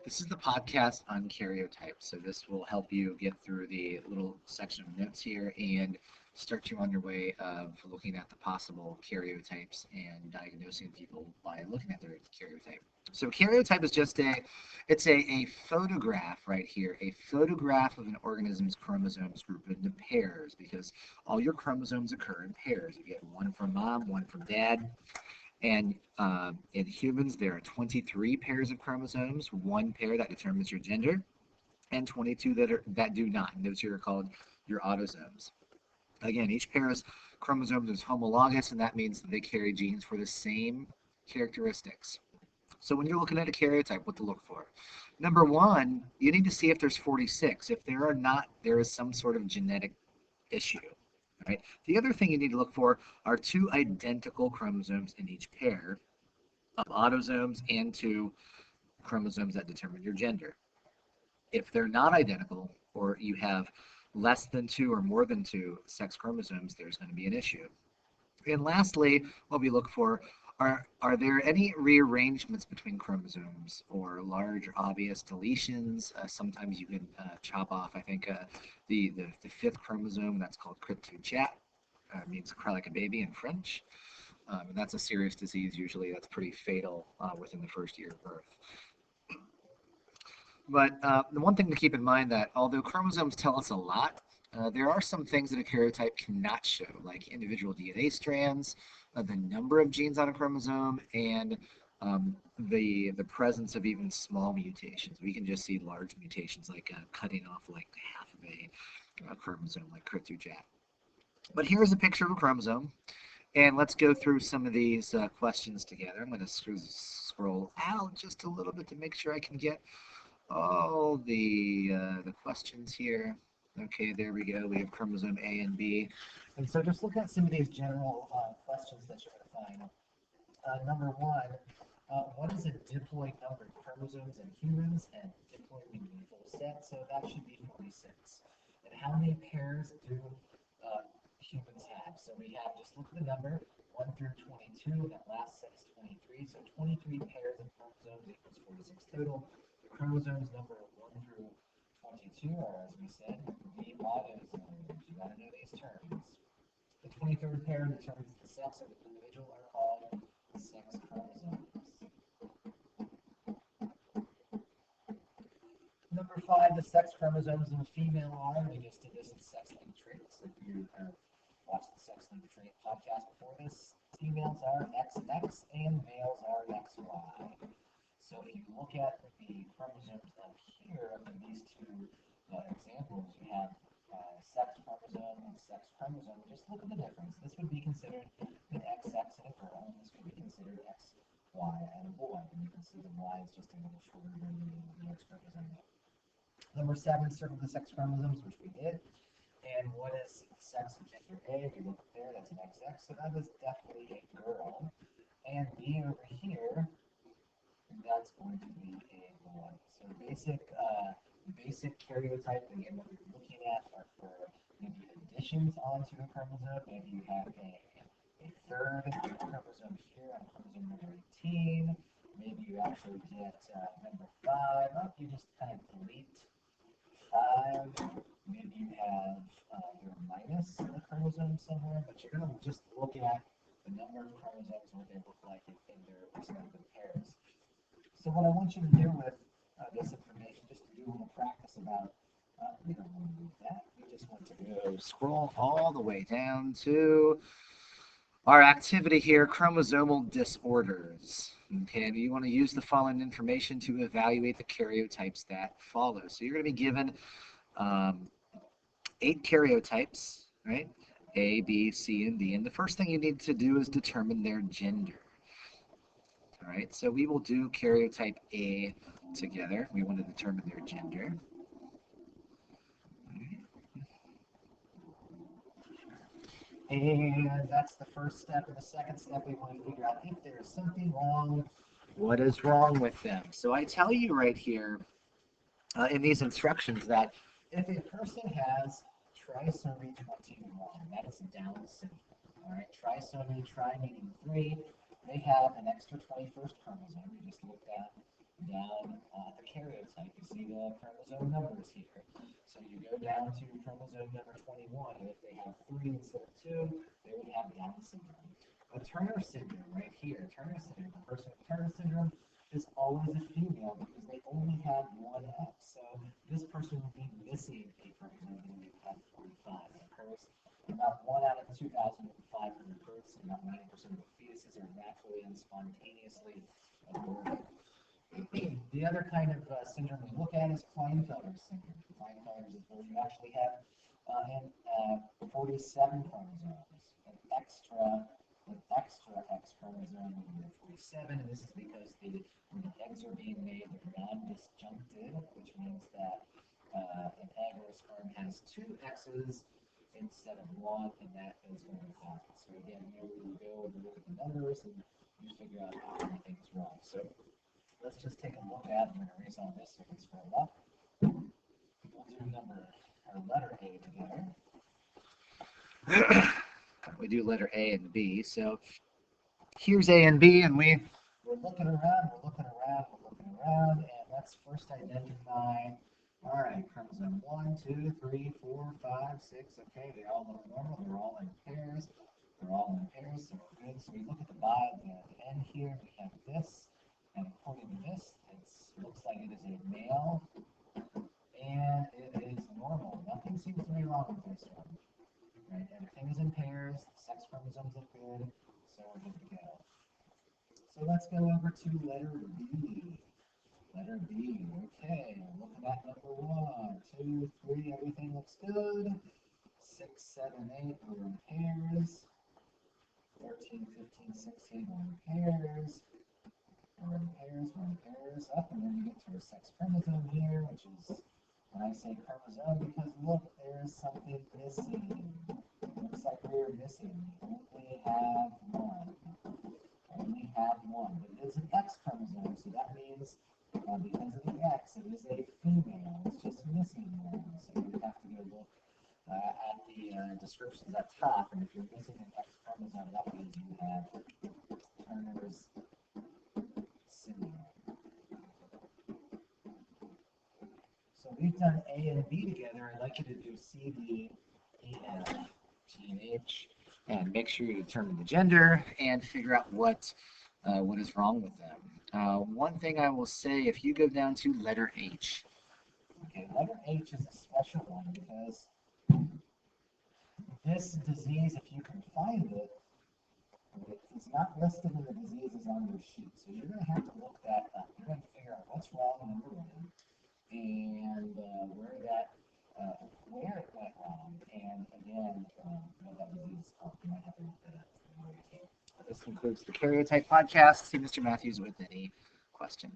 This is the podcast on karyotypes. So this will help you get through the little section of notes here and start you on your way of looking at the possible karyotypes and diagnosing people by looking at their karyotype. So karyotype is just a photograph right here, a photograph of an organism's chromosomes grouped into pairs because all your chromosomes occur in pairs. You get one from mom, one from dad, and in humans, there are 23 pairs of chromosomes, one pair that determines your gender, and 22 that do not. And those here are called your autosomes. Again, each pair of chromosomes is homologous, and that means that they carry genes for the same characteristics. So when you're looking at a karyotype, what to look for? Number one, you need to see if there's 46. If there are not, there is some sort of genetic issue. Right? The other thing you need to look for are two identical chromosomes in each pair of autosomes and two chromosomes that determine your gender. If they're not identical, or you have less than two or more than two sex chromosomes, there's going to be an issue. And lastly, what we look for are there any rearrangements between chromosomes or large or obvious deletions? Sometimes you can chop off, I think, the fifth chromosome, that's called Karyotypes, means cry like a baby in French. And that's a serious disease usually that's pretty fatal within the first year of birth. But the one thing to keep in mind that although chromosomes tell us a lot, there are some things that a karyotype cannot show, like individual DNA strands, the number of genes on a chromosome, and the presence of even small mutations. We can just see large mutations, like cutting off like half of a chromosome, like Karyotypes. But here's a picture of a chromosome, and let's go through some of these questions together. I'm going to scroll out just a little bit to make sure I can get all the questions here. Okay, there we go. We have chromosome A and B. And so just look at some of these general questions that you're going to find. Number one, what is a diploid number of chromosomes in humans? And diploid means a full set, so that should be 46. And how many pairs do humans have? So we have, just look at the number, 1 through 22, and that last set is 23. So 23 pairs of chromosomes equals 46 total. The chromosomes number 1 through 22 are, as we said, the autosomes. You got to know these terms. The 23rd pair determines the sex of the individual are called sex chromosomes. Number 5, the sex chromosomes in a female are, we just did this in sex-linked traits. If you watched the sex-linked trait podcast before this, females are XX and males are XY. So if you look at the chromosomes up here in these two examples, you have sex chromosome and sex chromosome. Just look at the difference. This would be considered an XX and a girl, and this would be considered XY and a boy. And you can see the Y is just a little shorter than the X represented. Number 7, circle the sex chromosomes, which we did. And what is sex of gender A? If you look there, that's an XX, so that is definitely a girl. And B over here, that's going to be a boy. So basic karyotype, again, what you're looking at are for maybe additions onto a chromosome. Maybe you have a third chromosome here on chromosome number 18. Maybe you actually get number 5. Oh, you just kind of delete 5. Maybe you have your minus a chromosome somewhere, but you're going to just look at the number of chromosomes, what they look like in their respective pairs. So what I want you to do with this information, just to do a little practice about, we don't want to do that. We just want to go scroll all the way down to our activity here, chromosomal disorders. Okay, and you want to use the following information to evaluate the karyotypes that follow. So you're going to be given 8 karyotypes, right? A, B, C, and D. And the first thing you need to do is determine their gender. All right, so we will do karyotype A together. We want to determine their gender. And that's the first step. And the second step, we want to figure out if there's something wrong. What is wrong with them? So I tell you right here in these instructions that if a person has trisomy 21, that is Down syndrome. All right, trisomy, tri meaning 3. They have an extra 21st chromosome. We just looked at down the karyotype. You see the chromosome numbers here. So you go down to chromosome number 21, and if they have 3 instead of 2, they would have Down syndrome. A Turner syndrome right here, Turner syndrome, the person with Turner syndrome is always a female because they only have one X. So this person would be missing a chromosome and they have 45. It occurs about 1 out of 2,500 births, and about 90% of the fetuses are naturally and spontaneously aborted. The other kind of syndrome we look at is Klinefelter's syndrome. Klinefelter's is where you actually have 47 chromosomes, an extra X chromosome in 47, and this is because when the eggs are being made, they're non-disjuncted, which means that an egg or a sperm has 2 X's instead of 1, and that is going to happen. So again, here we go and look at the numbers, and you figure out how everything's wrong. So let's just take a look at, I'm going to erase all this so we can scroll up. We'll do letter A together. We do letter A and B. So here's A and B, and we're looking around, and let's first identify, all right, chromosome 1, 2, 3, 4, 5, 6, okay, they all look normal, they're all in pairs, so we're good. So we look at the end here, we have this, and according to this, it looks like it is a male, and it is normal. Nothing seems to be wrong with this one. Right? Everything is in pairs, the sex chromosomes look good, so we're good to go. So let's go over to letter B. Letter B, okay, looking at number 1, 2, 3, everything looks good. 6, 7, 8, we're in pairs. 13, 15, 16, we're in pairs. We're in pairs, up, and then we get to our sex chromosome here, which is, when I say chromosome, because look, there's something missing. Looks like we're missing. We only have one. But it is an X chromosome, so that means because of the X, it is a female. It's just missing one. So you have to go look at the descriptions at top, and if you're missing an X chromosome, that means you have Turner's syndrome. So we've done A and B together. I'd like you to do C, D, E, F, G, and H, and make sure you determine the gender and figure out what is wrong with them. One thing I will say, if you go down to letter H, okay, letter H is a special one because this disease, if you can find it, it's not listed in the diseases on your sheet. So you're going to have to look that up. You're going to figure out what's wrong, number 1, and where it went wrong, and again, what that disease is called. You might have to look that up. This concludes the Karyotype podcast. See Mr. Matthews with any question.